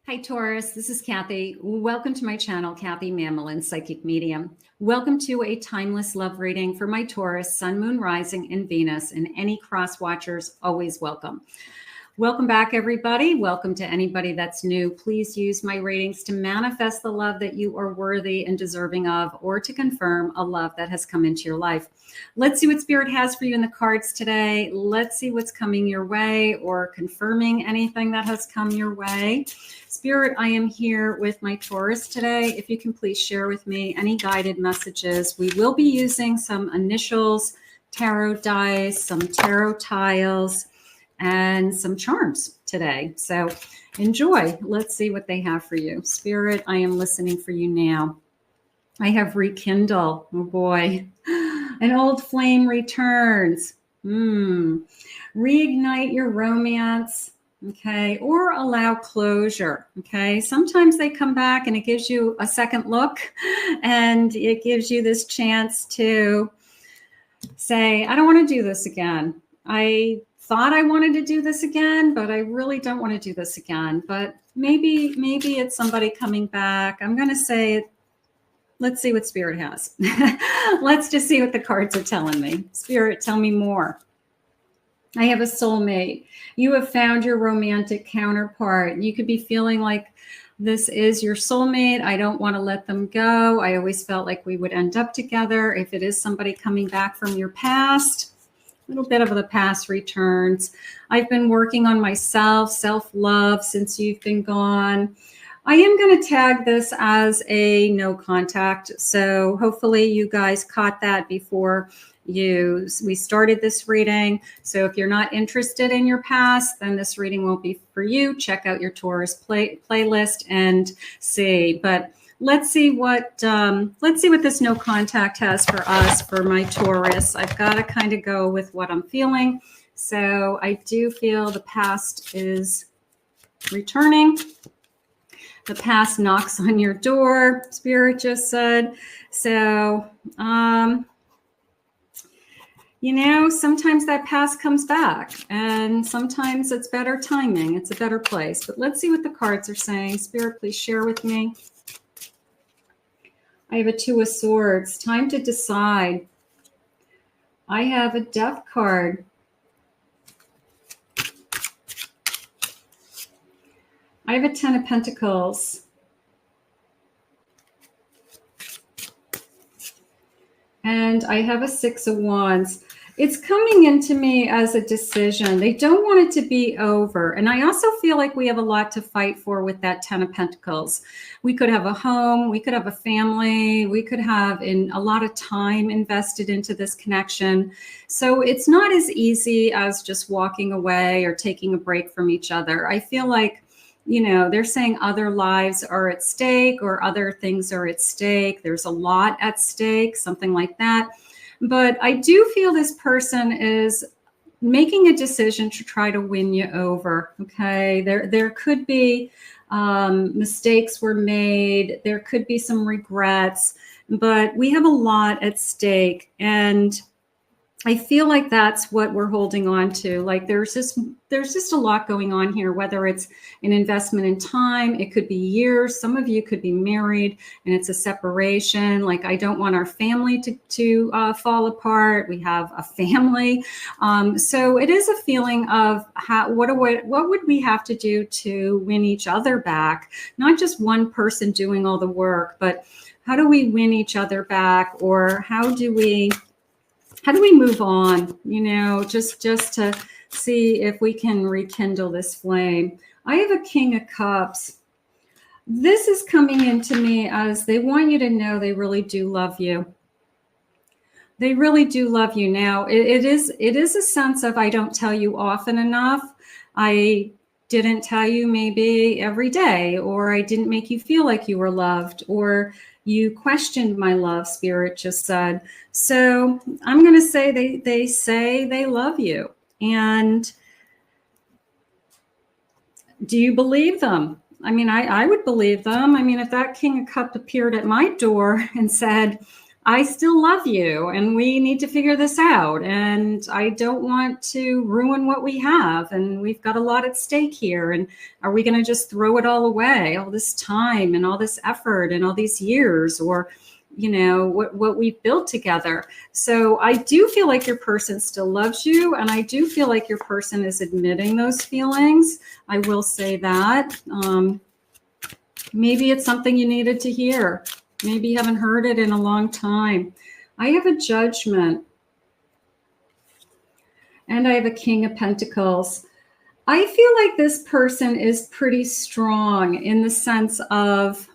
Hi, Taurus. This is Kathy. Welcome to my channel, Kathy Mamolen, Psychic Medium. Welcome to a timeless love reading for my Taurus, Sun, Moon, Rising, and Venus, and any cross watchers, always welcome. Welcome back, everybody. Welcome to anybody that's new. Please use my readings to manifest the love that you are worthy and deserving of, or to confirm a love that has come into your life. Let's see what Spirit has for you in the cards today. Let's see what's coming your way or confirming anything that has come your way. Spirit, I am here with my Taurus today. If you can please share with me any guided messages. We will be using some initials, tarot dice, some tarot tiles, and some charms today. So enjoy. Let's see what they have for you. Spirit, I am listening for you now. I have rekindle. Oh boy. An old flame returns. Reignite your romance. Okay. Or allow closure. Okay. Sometimes they come back and it gives you a second look and it gives you this chance to say, I don't want to do this again. I thought I wanted to do this again, but I really don't want to do this again. But maybe it's somebody coming back. I'm going to say, let's see what Spirit has. Let's just see what the cards are telling me. Spirit, tell me more. I have a soulmate. You have found your romantic counterpart. You could be feeling like this is your soulmate. I don't want to let them go. I always felt like we would end up together. If it is somebody coming back from your past, a little bit of the past returns. I've been working on myself, self-love since you've been gone. I am going to tag this as a no contact. So hopefully you guys caught that before we started this reading. So if you're not interested in your past, then this reading won't be for you. Check out your Taurus playlist and see. But let's see what this no contact has for us, for my Taurus. I've got to kind of go with what I'm feeling. So I do feel the past is returning. The past knocks on your door, Spirit just said. So, sometimes that past comes back and sometimes it's better timing. It's a better place. But let's see what the cards are saying. Spirit, please share with me. I have a Two of Swords. Time to decide. I have a Death card. I have a Ten of Pentacles. And I have a Six of Wands. It's coming into me as a decision. They don't want it to be over. And I also feel like we have a lot to fight for with that Ten of Pentacles. We could have a home, we could have a family, we could have a lot of time invested into this connection. So it's not as easy as just walking away or taking a break from each other. I feel like, they're saying other lives are at stake or other things are at stake. There's a lot at stake, something like that. But I do feel this person is making a decision to try to win you over. Okay, there could be mistakes were made. There could be some regrets, but we have a lot at stake. And I feel like that's what we're holding on to. Like there's just a lot going on here, whether it's an investment in time, it could be years. Some of you could be married and it's a separation. Like, I don't want our family to fall apart. We have a family. So it is a feeling of what would we have to do to win each other back? Not just one person doing all the work, but how do we win each other back? Or how do we move on, just to see if we can rekindle this flame. I have a King of Cups. This is coming into me as they want you to know they really do love you. They really do love you. Now, it is a sense of I don't tell you often enough. I didn't tell you maybe every day, or I didn't make you feel like you were loved, or you questioned my love, Spirit just said. So I'm going to say they say they love you. And do you believe them? I mean, I would believe them. I mean, if that King of Cups appeared at my door and said, I still love you and we need to figure this out. And I don't want to ruin what we have. And we've got a lot at stake here. And are we going to just throw it all away, all this time and all this effort and all these years, or, you know, what we've built together? So I do feel like your person still loves you. And I do feel like your person is admitting those feelings. I will say that. Maybe it's something you needed to hear. Maybe you haven't heard it in a long time. I have a Judgment. And I have a King of Pentacles. I feel like this person is pretty strong in the sense of,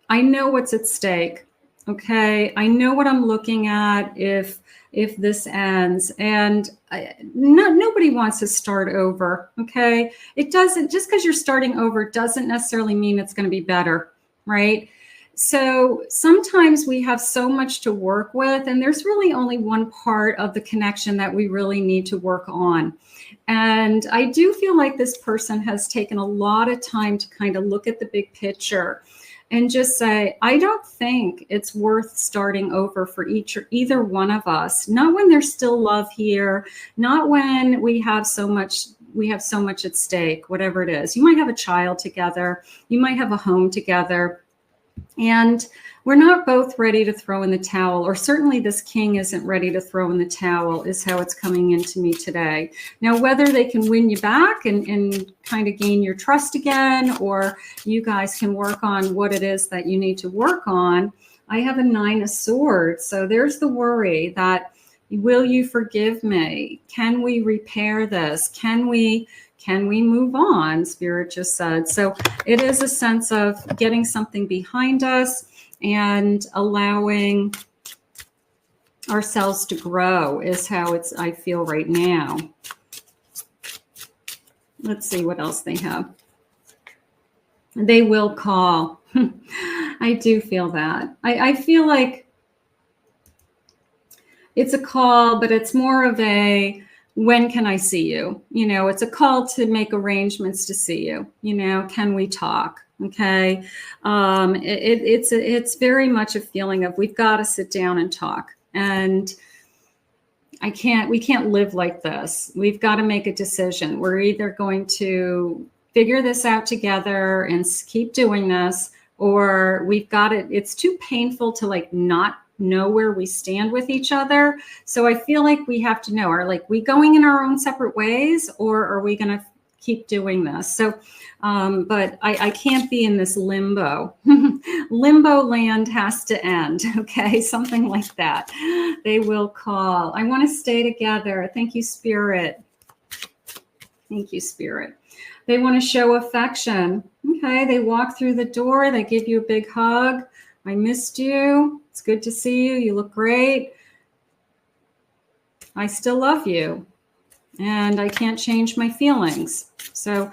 I know what's at stake. Okay. I know what I'm looking at if this ends, and nobody wants to start over. Okay. It doesn't, just because you're starting over doesn't necessarily mean it's going to be better. Right. So sometimes we have so much to work with, and there's really only one part of the connection that we really need to work on. And I do feel like this person has taken a lot of time to kind of look at the big picture and just say, I don't think it's worth starting over for either one of us. Not when there's still love here, not when we have so much at stake, whatever it is. You might have a child together, you might have a home together, and we're not both ready to throw in the towel, or certainly this king isn't ready to throw in the towel, is how it's coming into me today. Now, whether they can win you back and kind of gain your trust again, or you guys can work on what it is that you need to work on. I have a 9 of Swords. So there's the worry that, will you forgive me? Can we repair this? Can we move on? Spirit just said. So it is a sense of getting something behind us and allowing ourselves to grow is how I feel right now. Let's see what else they have. They will call. I do feel that. I feel like it's a call, but it's more of a, when can I see you? You know, it's a call to make arrangements to see you. You know, can we talk? Okay. It's very much a feeling of, we've got to sit down and talk. And we can't live like this. We've got to make a decision. We're either going to figure this out together and keep doing this, or it's too painful to like not know where we stand with each other. So I feel like we have to know, are we going in our own separate ways, or are we going to keep doing this? So, but I can't be in this limbo. Limbo land has to end. Okay. Something like that. They will call. I want to stay together. Thank you, Spirit. Thank you, Spirit. They want to show affection. Okay. They walk through the door. They give you a big hug. I missed you. It's good to see you. You look great. I still love you. And I can't change my feelings. So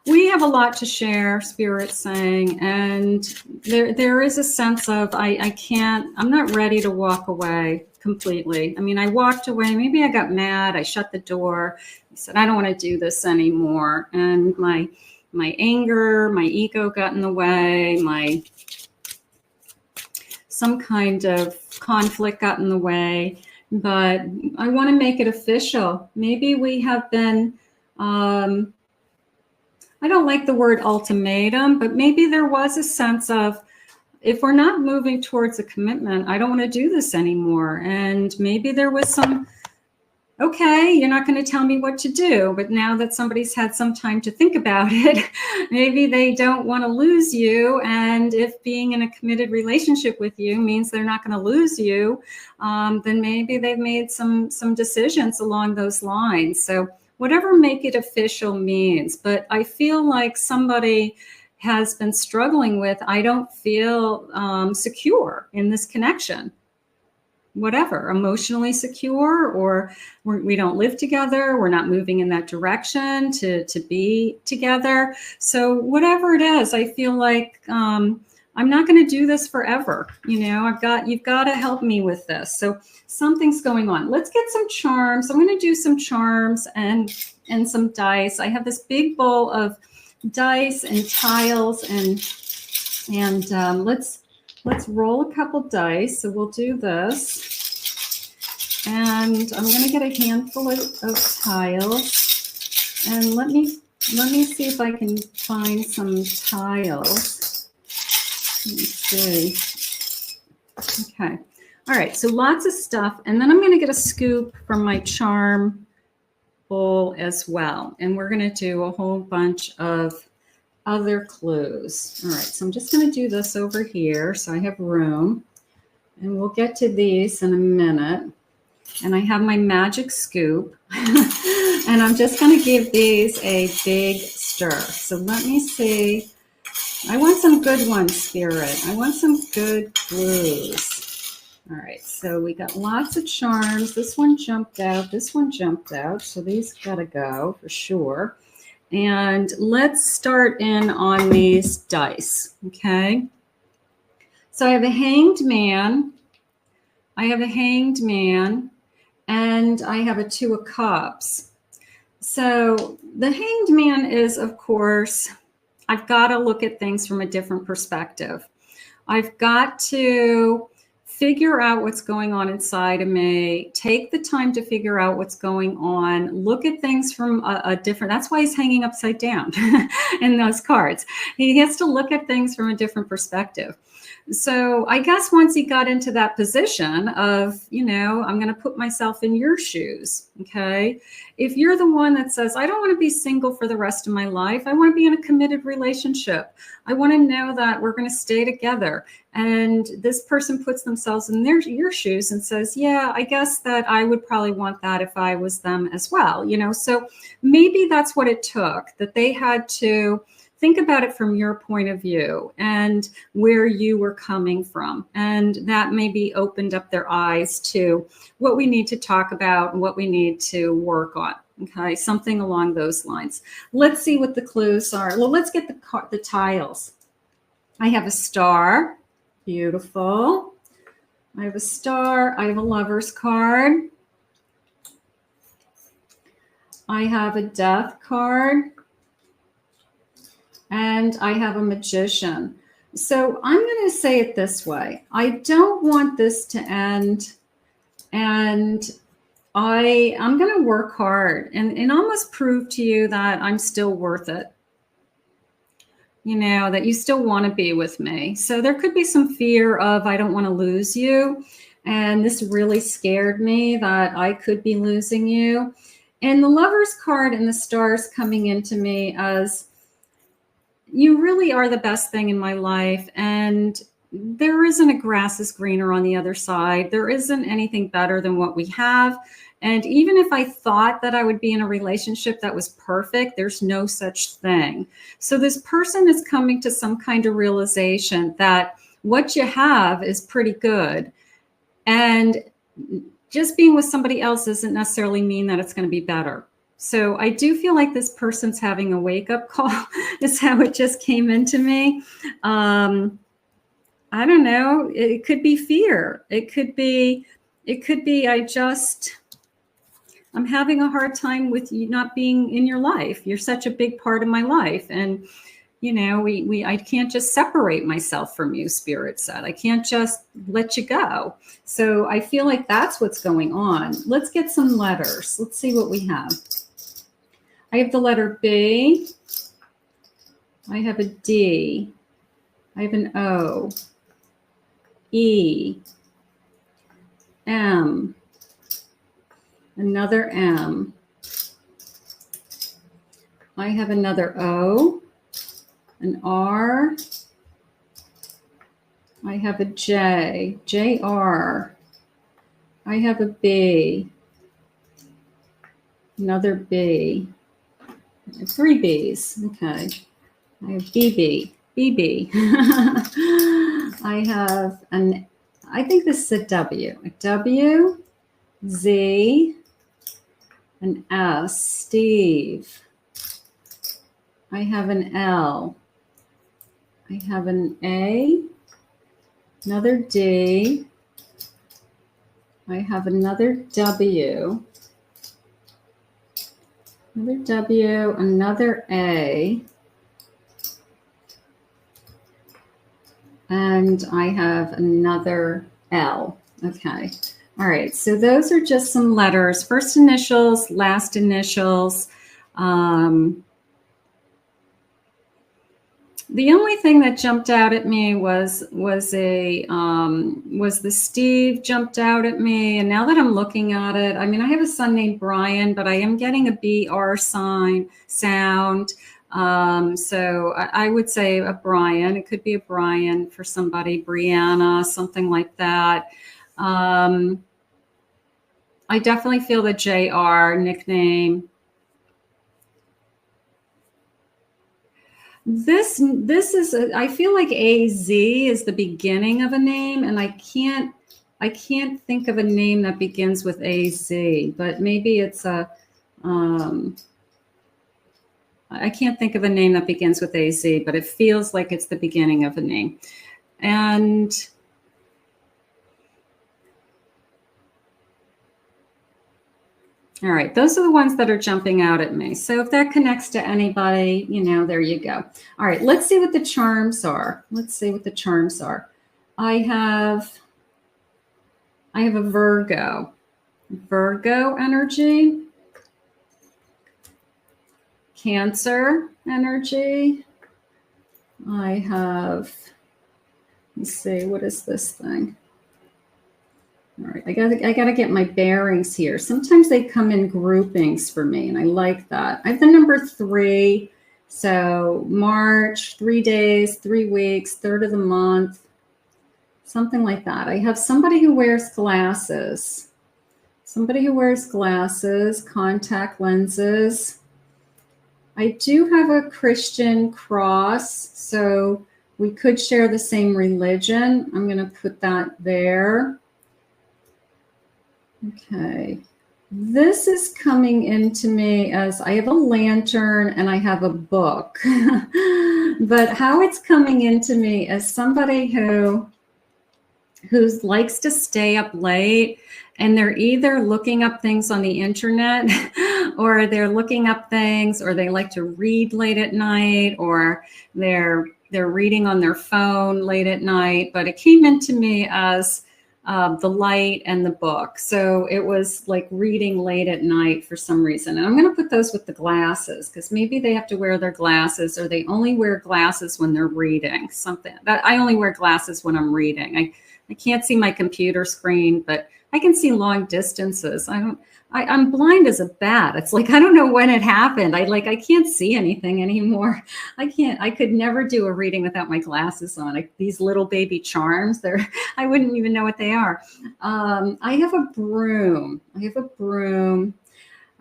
we have a lot to share, Spirit's saying. And there is a sense of, I'm not ready to walk away completely. I mean, I walked away. Maybe I got mad. I shut the door. I said, I don't want to do this anymore. And my anger, my ego got in the way. Some kind of conflict got in the way, but I want to make it official. Maybe we have been, I don't like the word ultimatum, but maybe there was a sense of, if we're not moving towards a commitment, I don't want to do this anymore. And maybe there was some, okay, you're not going to tell me what to do, but now that somebody's had some time to think about it, maybe they don't want to lose you. And if being in a committed relationship with you means they're not going to lose you, then maybe they've made some decisions along those lines. So whatever make it official means, but I feel like somebody has been struggling with, I don't feel secure in this connection. Whatever, emotionally secure, or we don't live together, we're not moving in that direction to be together. So whatever it is, I feel like I'm not going to do this forever. You know, you've got to help me with this. So something's going on. Let's get some charms. I'm going to do some charms and some dice. I have this big bowl of dice and tiles, and let's let's roll a couple dice. So we'll do this. And I'm going to get a handful of tiles. And let me see if I can find some tiles. Let me see. Okay. All right. So lots of stuff. And then I'm going to get a scoop from my charm bowl as well. And we're going to do a whole bunch of other clues. All right. So I'm just going to do this over here so I have room. And we'll get to these in a minute. And I have my magic scoop. And I'm just going to give these a big stir. So let me see. I want some good ones, Spirit. I want some good clues. All right, so we got lots of charms. This one jumped out. This one jumped out. So these got to go for sure. And let's start in on these dice, okay? So I have a hanged man. I have a hanged man. And I have a 2 of cups. So the hanged man is, of course, I've got to look at things from a different perspective. I've got to figure out what's going on inside of me, take the time to figure out what's going on, look at things from a different, that's why he's hanging upside down in those cards. He has to look at things from a different perspective. So I guess once he got into that position of, you know, I'm going to put myself in your shoes. Okay. If you're the one that says, I don't want to be single for the rest of my life. I want to be in a committed relationship. I want to know that we're going to stay together. And this person puts themselves in your shoes and says, yeah, I guess that I would probably want that if I was them as well. You know, so maybe that's what it took, that they had to think about it from your point of view and where you were coming from. And that maybe opened up their eyes to what we need to talk about and what we need to work on. Okay, something along those lines. Let's see what the clues are. Well, let's get the tiles. I have a star. Beautiful. I have a star. I have a lover's card. I have a death card. And I have a magician. So I'm going to say it this way. I don't want this to end. And I'm going to work hard and almost prove to you that I'm still worth it. You know, that you still want to be with me. So there could be some fear of, I don't want to lose you. And this really scared me that I could be losing you. And the Lover's card and the stars coming into me as, you really are the best thing in my life. And there isn't a grass is greener on the other side. There isn't anything better than what we have. And even if I thought that I would be in a relationship that was perfect, there's no such thing. So this person is coming to some kind of realization that what you have is pretty good. And just being with somebody else doesn't necessarily mean that it's going to be better. So I do feel like this person's having a wake-up call is how it just came into me. I don't know. It could be fear. It could be I'm having a hard time with you not being in your life. You're such a big part of my life. And, you know, I can't just separate myself from you, Spirit said. I can't just let you go. So I feel like that's what's going on. Let's get some letters. Let's see what we have. I have the letter B. I have a D. I have an O. E. M. Another M. I have another O. An R. I have a J. JR. I have a B. Another B. 3 B's. Okay. I have BB. BB. I have I think this is a W. A W, Z, an S, Steve. I have an L. I have an A, another D. I have another W. Another W, another A. And I have another Elle. Okay. All right. So those are just some letters. First initials, last initials. The only thing that jumped out at me was the Steve jumped out at me, and now that I'm looking at it, I mean, I have a son named Brian, but I am getting a BR sound. So I would say a Brian. It could be a Brian for somebody, Brianna, something like that. I definitely feel the JR nickname. This is I feel like AZ is the beginning of a name, and I can't think of a name that begins with AZ, but maybe it's a I can't think of a name that begins with AZ, but it feels like it's the beginning of a name. And all right, those are the ones that are jumping out at me. So if that connects to anybody, you know, there you go. All right, let's see what the charms are. Let's see what the charms are. I have a Virgo energy, Cancer energy. I have, let's see, what is this thing? All right, I gotta get my bearings here. Sometimes they come in groupings for me, and I like that. I have the number 3, so March, 3 days, 3 weeks, third of the month, something like that. I have somebody who wears glasses. Somebody who wears glasses, contact lenses. I do have a Christian cross, so we could share the same religion. I'm going to put that there. Okay. This is coming into me as I have a lantern and I have a book. But how it's coming into me as somebody who likes to stay up late, and they're either looking up things on the internet or they're looking up things, or they like to read late at night, or they're reading on their phone late at night. But it came into me as the light and the book. So it was like reading late at night for some reason. And I'm going to put those with the glasses, because maybe they have to wear their glasses, or they only wear glasses when they're reading something. That I only wear glasses when I'm reading. I can't see my computer screen, but I can see long distances. I'm blind as a bat. It's like, I don't know when it happened. I can't see anything anymore. I could never do a reading without my glasses on. These little baby charms, I wouldn't even know what they are. I have a broom.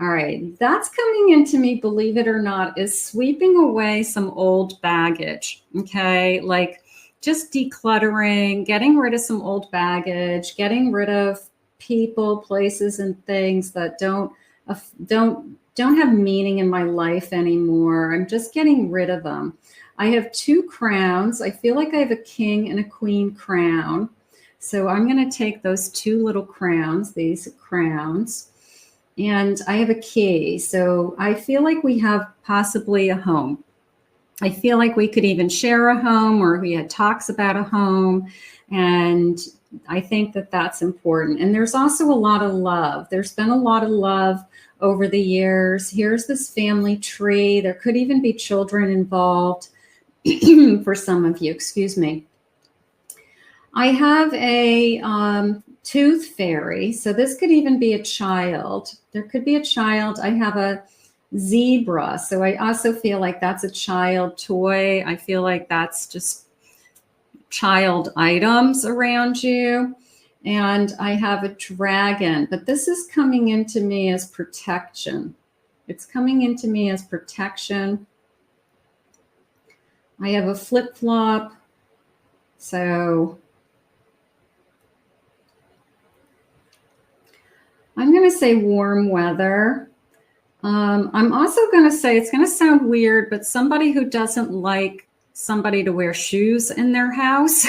All right, that's coming into me, believe it or not, is sweeping away some old baggage. Okay, like just decluttering, getting rid of some old baggage, getting rid of people, places, and things that don't have meaning in my life anymore. I'm just getting rid of them. I have 2 crowns. I feel like I have a king and a queen crown. So I'm going to take those 2 little crowns, these crowns, and I have a key. So I feel like we have possibly a home. I feel like we could even share a home, or we had talks about a home. And I think that that's important. And there's also a lot of love. There's been a lot of love over the years. Here's this family tree. There could even be children involved for some of you. Excuse me. I have a tooth fairy. So this could even be a child. There could be a child. I have a zebra. So I also feel like that's a child toy. I feel like that's just child items around you. And I have a dragon, but this is coming into me as protection. It's coming into me as protection. I have a flip-flop. So I'm going to say warm weather. I'm also going to say, it's going to sound weird, but somebody who doesn't like somebody to wear shoes in their house,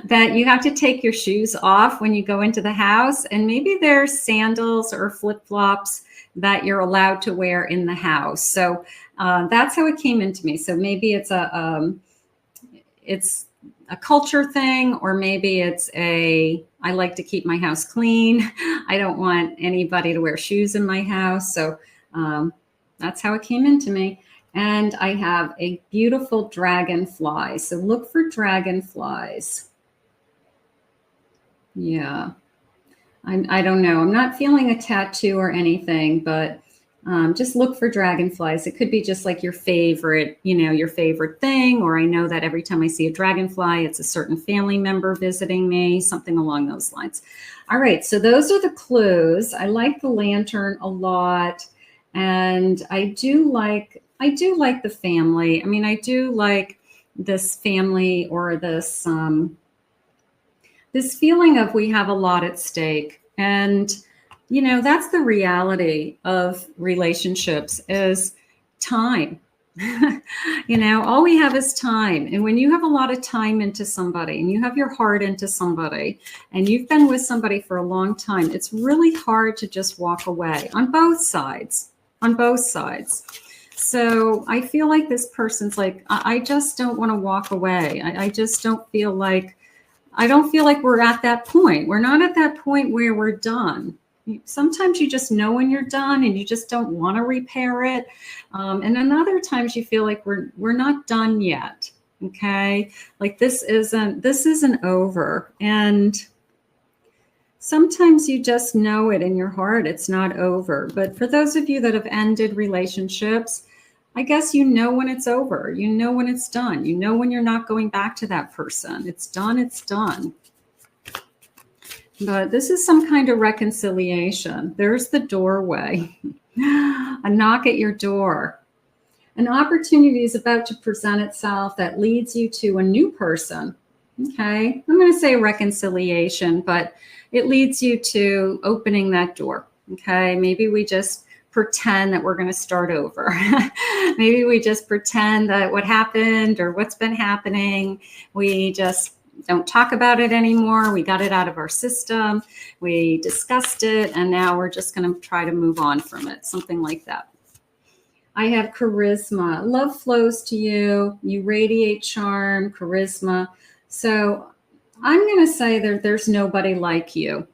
that you have to take your shoes off when you go into the house. And maybe there's sandals or flip-flops that you're allowed to wear in the house. So that's how it came into me. So maybe it's a culture thing, or maybe it's I like to keep my house clean. I don't want anybody to wear shoes in my house. So that's how it came into me. And I have a beautiful dragonfly. So look for dragonflies. Yeah. I don't know. I'm not feeling a tattoo or anything, but just look for dragonflies. It could be just like your favorite, your favorite thing. Or I know that every time I see a dragonfly, it's a certain family member visiting me, something along those lines. All right. So those are the clues. I like the lantern a lot. And I do like the family. I mean, I do like this family, or this feeling of we have a lot at stake. And, that's the reality of relationships is time. All we have is time. And when you have a lot of time into somebody, and you have your heart into somebody, and you've been with somebody for a long time, it's really hard to just walk away on both sides. So I feel like this person's like, I just don't want to walk away. I just don't feel like, we're at that point. We're not at that point where we're done. Sometimes you just know when you're done and you just don't want to repair it. And then other times you feel like we're not done yet. Okay. Like this isn't over. And sometimes you just know it in your heart. It's not over. But for those of you that have ended relationships, I guess when it's over, when it's done, when you're not going back to that person. It's done, it's done. But this is some kind of reconciliation. There's the doorway, a knock at your door. An opportunity is about to present itself that leads you to a new person. Okay, I'm going to say reconciliation, but it leads you to opening that door. Okay, maybe we just pretend that we're going to start over. Maybe we just pretend that what happened or what's been happening, we just don't talk about it anymore. We got it out of our system. We discussed it, and now we're just going to try to move on from it. Something like that. I have charisma. Love flows to you. You radiate charm, charisma. So I'm going to say that there's nobody like you.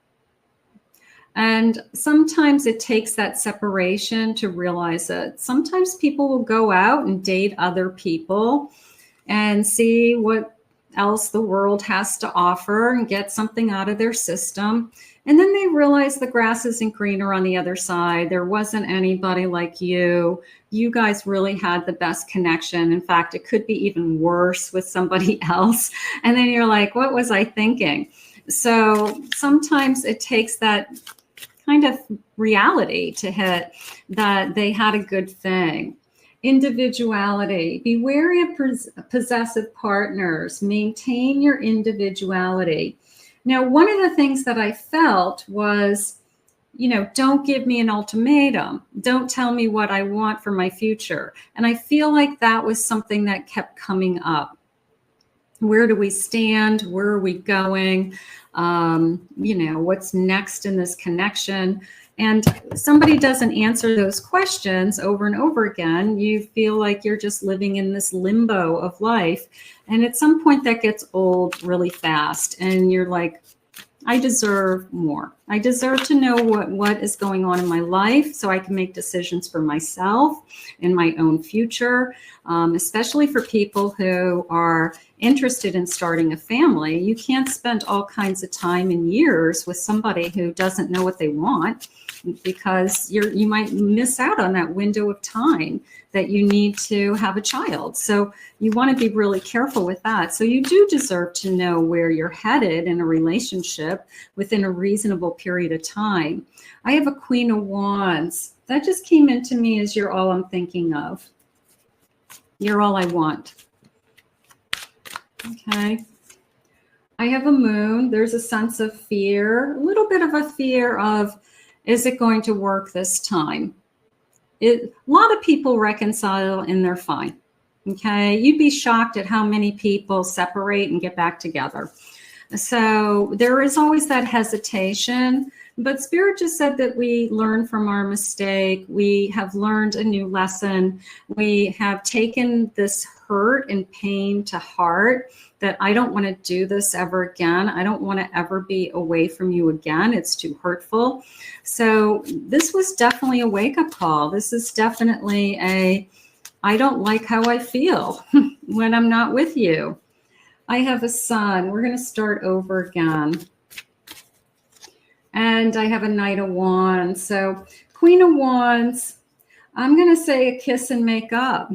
And sometimes it takes that separation to realize it. Sometimes people will go out and date other people and see what else the world has to offer and get something out of their system. And then they realize the grass isn't greener on the other side. There wasn't anybody like you. You guys really had the best connection. In fact, it could be even worse with somebody else. And then you're like, what was I thinking? So sometimes it takes that kind of reality to hit that they had a good thing. Individuality. Be wary of possessive partners. Maintain your individuality. Now, one of the things that I felt was, don't give me an ultimatum. Don't tell me what I want for my future. And I feel like that was something that kept coming up. Where do we stand? Where are we going? What's next in this connection? And somebody doesn't answer those questions over and over again. You feel like you're just living in this limbo of life. And at some point that gets old really fast. And you're like, I deserve more. I deserve to know what is going on in my life so I can make decisions for myself and my own future, especially for people who are interested in starting a family. You can't spend all kinds of time and years with somebody who doesn't know what they want, because you might miss out on that window of time that you need to have a child. So you want to be really careful with that. So you do deserve to know where you're headed in a relationship within a reasonable period of time. I have a Queen of Wands. That just came into me as you're all I'm thinking of. You're all I want. Okay. I have a Moon. There's a sense of fear, a little bit of a fear of, is it going to work this time? A lot of people reconcile and they're fine. Okay. You'd be shocked at how many people separate and get back together. So there is always that hesitation. But Spirit just said that we learn from our mistake. We have learned a new lesson. We have taken this hurt and pain to heart, that I don't want to do this ever again. I don't want to ever be away from you again. It's too hurtful. So this was definitely a wake-up call. This is definitely I don't like how I feel when I'm not with you. I have a son. We're going to start over again. And I have a Knight of Wands. So Queen of Wands, I'm going to say a kiss and make up.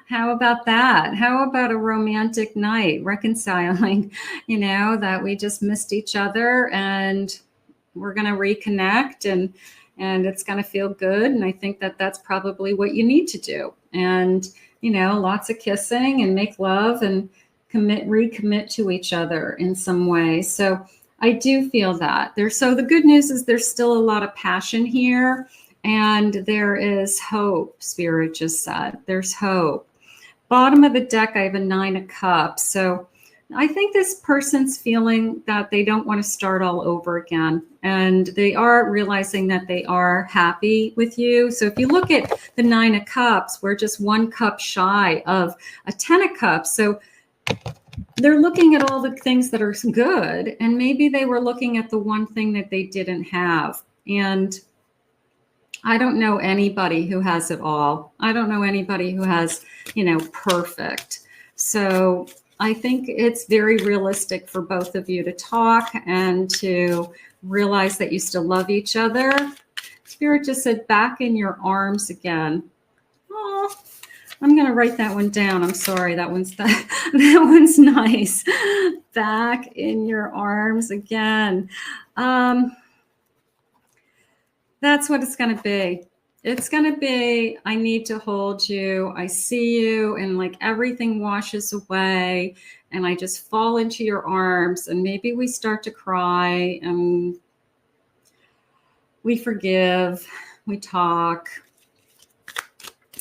How about that? How about a romantic night, reconciling, that we just missed each other and we're going to reconnect and it's going to feel good. And I think that that's probably what you need to do. And, lots of kissing and make love and recommit to each other in some way. So I do feel that so the good news is there's still a lot of passion here and there is hope. Spirit just said there's hope. Bottom of the deck, I have a 9 of Cups. So I think this person's feeling that they don't want to start all over again. And they are realizing that they are happy with you. So if you look at the 9 of Cups, we're just 1 cup shy of a 10 of Cups. So they're looking at all the things that are good, and maybe they were looking at the one thing that they didn't have. And I don't know anybody who has it all. I don't know anybody who has, perfect. So I think it's very realistic for both of you to talk and to realize that you still love each other. Spirit just said back in your arms again. Oh, I'm going to write that one down. I'm sorry. That one's nice. Back in your arms again. That's what it's going to be. It's going to be, I need to hold you. I see you and like everything washes away and I just fall into your arms and maybe we start to cry and we forgive, we talk.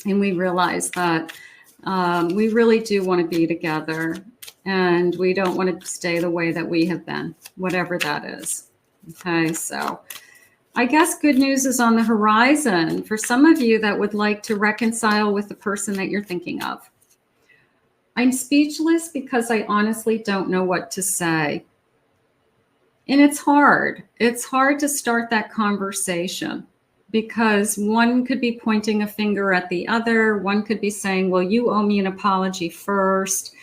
And we realize that we really do want to be together and we don't want to stay the way that we have been, whatever that is. Okay, so I guess good news is on the horizon for some of you that would like to reconcile with the person that you're thinking of. I'm speechless because I honestly don't know what to say. And it's hard. It's hard to start that conversation. Because one could be pointing a finger at the other. One could be saying, well, you owe me an apology first.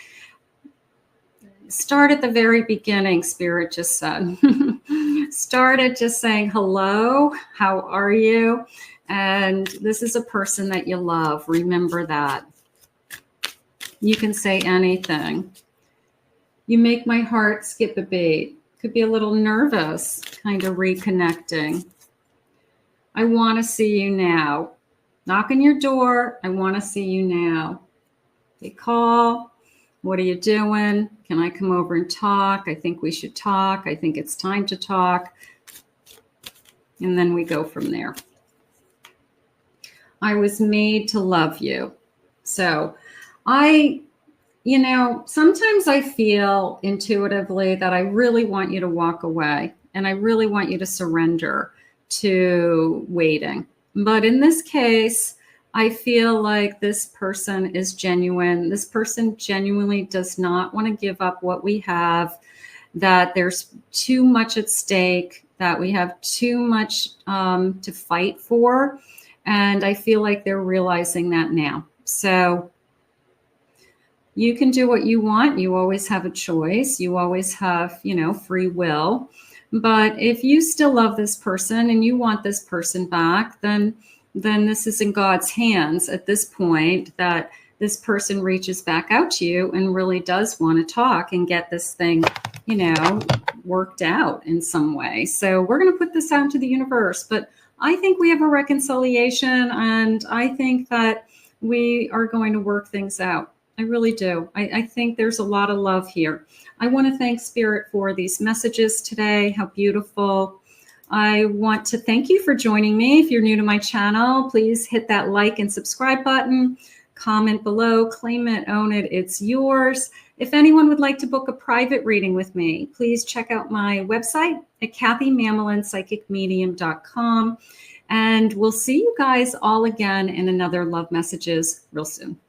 Start at the very beginning, Spirit just said. Start at just saying, hello, how are you? And this is a person that you love. Remember that. You can say anything. You make my heart skip a beat. Could be a little nervous, kind of reconnecting. I want to see you now. Knock on your door. I want to see you now. They call. What are you doing? Can I come over and talk? I think we should talk. I think it's time to talk. And then we go from there. I was made to love you. So sometimes I feel intuitively that I really want you to walk away and I really want you to surrender to waiting. But in this case, I feel like this person is genuine. This person genuinely does not want to give up what we have, that there's too much at stake, that we have too much to fight for. And I feel like they're realizing that now. So you can do what you want. You always have a choice. You always have, free will. But if you still love this person and you want this person back, then this is in God's hands at this point, that this person reaches back out to you and really does want to talk and get this thing, worked out in some way. So we're going to put this out to the universe. But I think we have a reconciliation and I think that we are going to work things out. I really do. I think there's a lot of love here. I want to thank Spirit for these messages today. How beautiful. I want to thank you for joining me. If you're new to my channel, please hit that like and subscribe button. comment below, claim it, own it, it's yours. If anyone would like to book a private reading with me, please check out my website at KathyMamolenPsychicMedium.com. And we'll see you guys all again in another Love Messages real soon.